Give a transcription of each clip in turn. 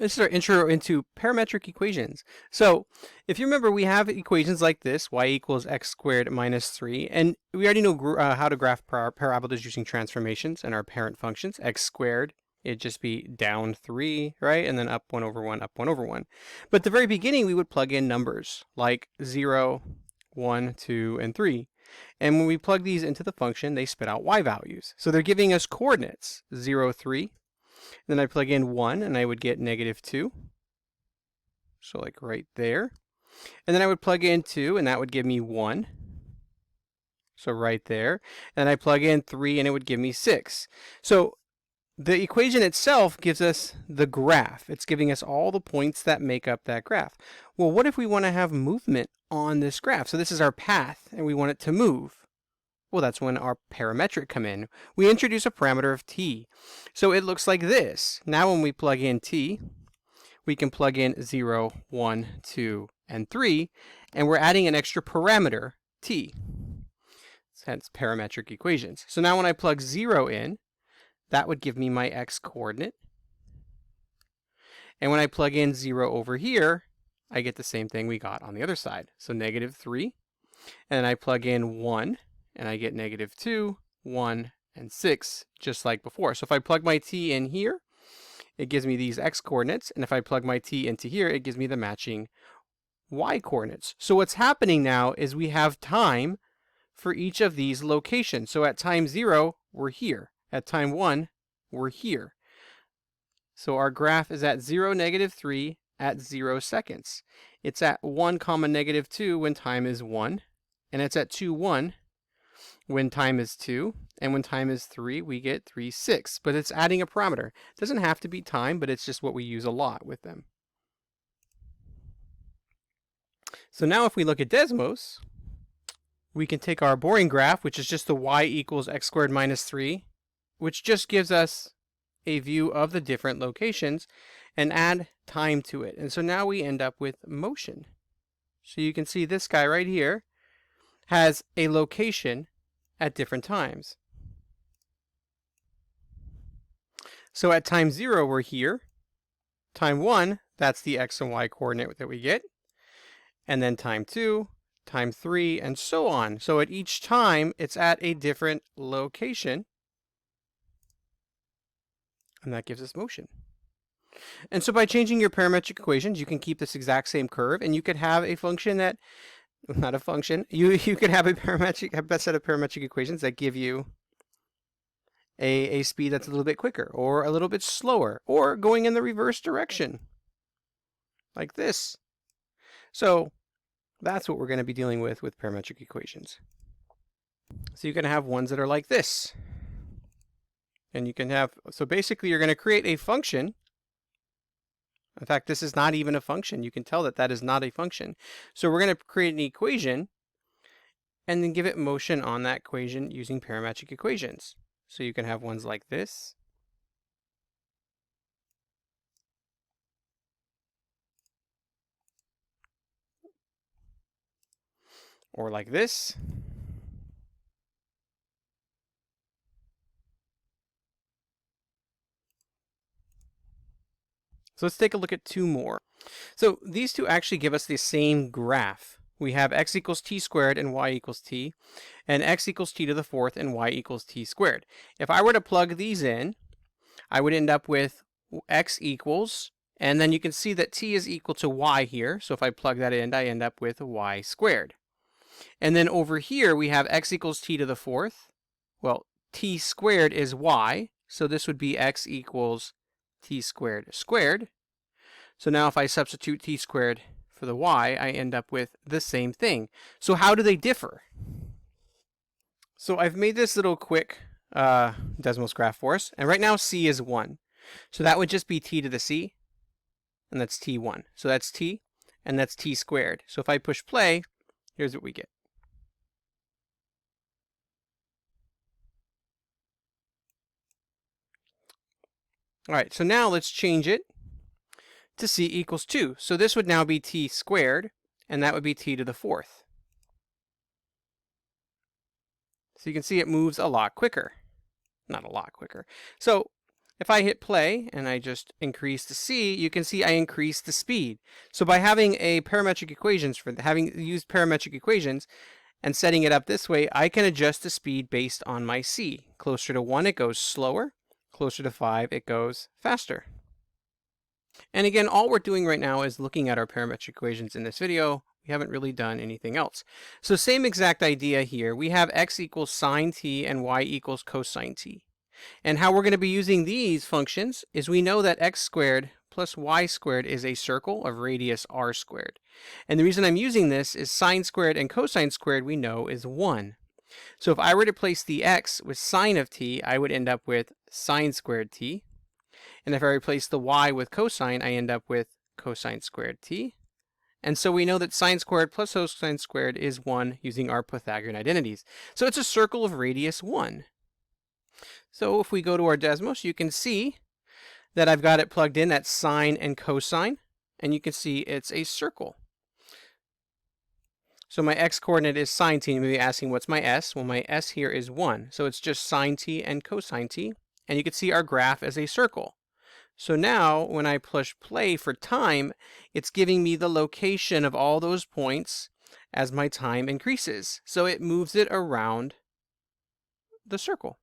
This is our intro into parametric equations. So if you remember, we have equations like this, y equals x squared minus 3, and we already know how to graph parabolas using transformations and our parent functions. X squared, it'd just be down 3, right? And then up 1 over 1, up 1 over 1. But at the very beginning, we would plug in numbers like 0, 1, 2, and 3. And when we plug these into the function, they spit out y values. So they're giving us coordinates, 0, 3. Then I plug in 1 and I would get -2. So like right there. And then I would plug in 2 and that would give me 1. So right there. And I plug in 3 and it would give me 6. So the equation itself gives us the graph. It's giving us all the points that make up that graph. Well, what if we want to have movement on this graph? So this is our path and we want it to move. Well, that's when our parametric come in. We introduce a parameter of t. So it looks like this. Now when we plug in t, we can plug in 0, 1, 2, and 3, and we're adding an extra parameter, t. Hence parametric equations. So now when I plug 0 in, that would give me my x coordinate. And when I plug in 0 over here, I get the same thing we got on the other side. So -3. And I plug in 1. And I get -2, 1, and 6, just like before. So if I plug my t in here, it gives me these x coordinates. And if I plug my t into here, it gives me the matching y coordinates. So what's happening now is we have time for each of these locations. So at time 0, we're here. At time 1, we're here. So our graph is at 0, -3 at 0 seconds. It's at 1, -2 when time is 1. And it's at 2, 1 when time is 2, and when time is 3, we get 3, 6. But it's adding a parameter. It doesn't have to be time, but it's just what we use a lot with them. So now if we look at Desmos, we can take our boring graph, which is just the y equals x squared minus 3, which just gives us a view of the different locations, and add time to it. And so now we end up with motion. So you can see this guy right here has a location at different times. So at time 0, we're here. Time 1, that's the x and y coordinate that we get. And then time 2, time 3, and so on. So at each time, it's at a different location. And that gives us motion. And so by changing your parametric equations, you can keep this exact same curve, and you could have a function that not a function. You could have a set of parametric equations that give you a speed that's a little bit quicker, or a little bit slower, or going in the reverse direction, like this. So that's what we're going to be dealing with parametric equations. So you can have ones that are like this. And you can have, so basically you're going to create a function. In fact, this is not even a function. You can tell that that is not a function. So we're going to create an equation and then give it motion on that equation using parametric equations. So you can have ones like this. Or like this. So let's take a look at two more. So these two actually give us the same graph. We have x equals t squared and y equals t, and x equals t to the fourth and y equals t squared. If I were to plug these in, I would end up with x equals, and then you can see that t is equal to y here. So if I plug that in, I end up with y squared. And then over here, we have x equals t to the fourth. Well, t squared is y, so this would be x equals t squared squared. So now if I substitute t squared for the y, I end up with the same thing. So how do they differ? So I've made this little quick Desmos graph for us, and right now c is 1. So that would just be t to the c, and that's t1. So that's t, and that's t squared. So if I push play, here's what we get. All right, so now let's change it to c equals 2. So this would now be t squared, and that would be t to the fourth. So you can see it moves a lot quicker. Not a lot quicker. So If I hit play and I just increase the c, you can see I increase the speed. So by having a parametric equations, for having used parametric equations and setting it up this way, I can adjust the speed based on my c. Closer to 1, it goes slower. Closer to 5, it goes faster. And again, all we're doing right now is looking at our parametric equations in this video. We haven't really done anything else. So same exact idea here. We have x equals sine t and y equals cosine t. And how we're going to be using these functions is we know that x squared plus y squared is a circle of radius r squared. And the reason I'm using this is sine squared and cosine squared we know is 1. So if I were to place the x with sine of t, I would end up with sine squared t. And if I replace the y with cosine, I end up with cosine squared t. And so we know that sine squared plus cosine squared is 1 using our Pythagorean identities. So it's a circle of radius 1. So if we go to our Desmos, you can see that I've got it plugged in, that's sine and cosine, and you can see it's a circle. So my x-coordinate is sine t, and you may be asking what's my s? Well, my s here is 1, so it's just sine t and cosine t, and you can see our graph as a circle. So now, when I push play for time, it's giving me the location of all those points as my time increases. So it moves it around the circle.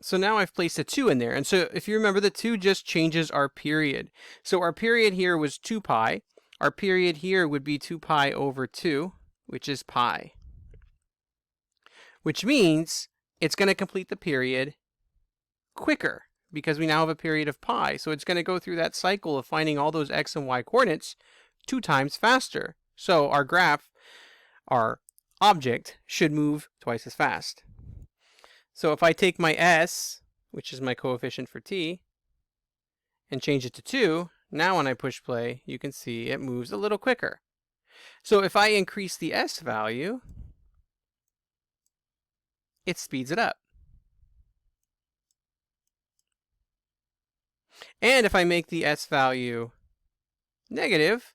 So now I've placed a 2 in there. And so if you remember, the 2 just changes our period. So our period here was 2 pi. Our period here would be 2 pi over 2, which is pi. Which means it's going to complete the period quicker because we now have a period of pi. So it's going to go through that cycle of finding all those x and y coordinates 2 times faster. So our graph, our object, should move twice as fast. So if I take my s, which is my coefficient for t, and change it to 2, now when I push play, you can see it moves a little quicker. So if I increase the s value, it speeds it up. And if I make the s value negative,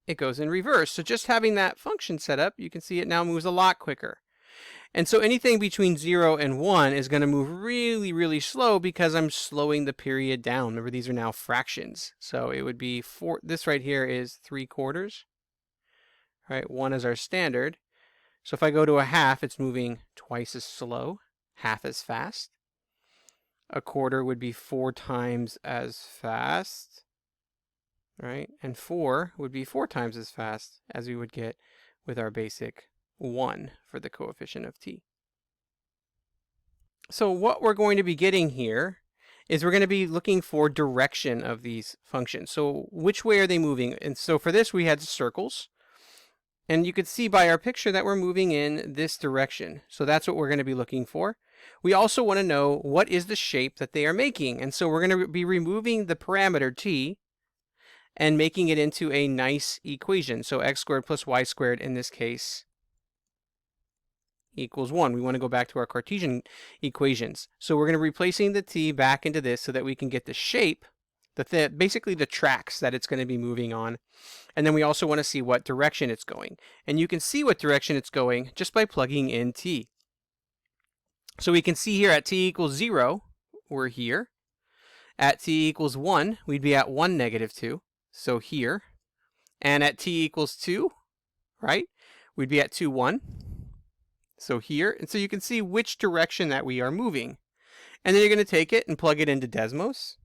it goes in reverse. So just having that function set up, you can see it now moves a lot quicker. And so anything between 0 and 1 is going to move really, really slow because I'm slowing the period down. Remember, these are now fractions. So it would be this right here is 3/4. Right, 1 is our standard. So if I go to a half, it's moving twice as slow, half as fast. A quarter would be 4 times as fast, right? And 4 would be 4 times as fast as we would get with our basic 1 for the coefficient of t. So what we're going to be getting here is we're going to be looking for direction of these functions. So which way are they moving? And so for this, we had circles. And you could see by our picture that we're moving in this direction. So that's what we're going to be looking for. We also want to know what is the shape that they are making. And so we're going to be removing the parameter t and making it into a nice equation. So x squared plus y squared in this case equals 1. We want to go back to our Cartesian equations. So we're going to be replacing the t back into this so that we can get the shape, basically the tracks that it's going to be moving on. And then we also want to see what direction it's going. And you can see what direction it's going just by plugging in t. So we can see here at t equals 0, we're here. At t equals 1, we'd be at 1, -2, so here. And at t equals 2, right, we'd be at 2, 1. So here, and so you can see which direction that we are moving. And then you're going to take it and plug it into Desmos.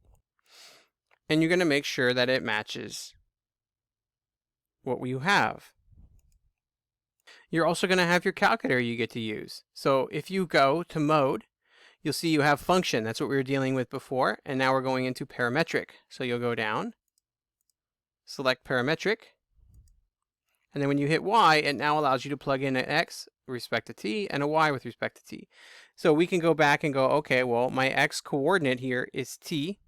And you're going to make sure that it matches what we have. You're also going to have your calculator you get to use. So if you go to mode, you'll see you have function. That's what we were dealing with before. And now we're going into parametric. So you'll go down, select parametric. And then when you hit Y, it now allows you to plug in an X with respect to T and a Y with respect to T. So we can go back and go, okay, well, my X coordinate here is T.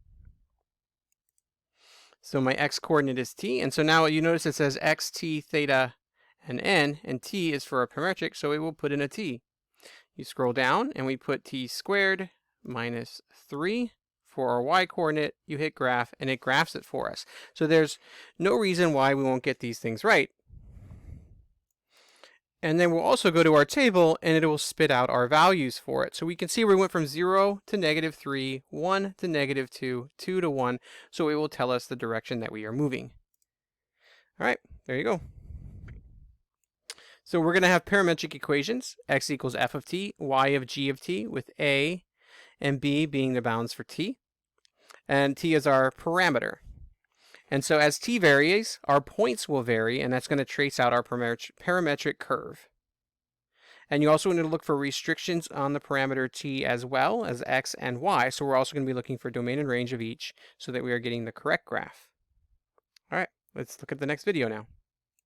So my X coordinate is T. And so now you notice it says X, T, theta, and T is for a parametric, so we will put in a T. You scroll down and we put T squared minus 3 for our Y coordinate. You hit graph and it graphs it for us. So there's no reason why we won't get these things right. And then we'll also go to our table and it will spit out our values for it. So we can see we went from 0 to -3, 1 to -2, 2 to 1. So it will tell us the direction that we are moving. All right, there you go. So we're going to have parametric equations, x equals f of t, y of g of t, with a and b being the bounds for t. And t is our parameter. And so as t varies, our points will vary, and that's going to trace out our parametric curve. And you also need to look for restrictions on the parameter t as well as x and y. So we're also going to be looking for domain and range of each so that we are getting the correct graph. All right, let's look at the next video now.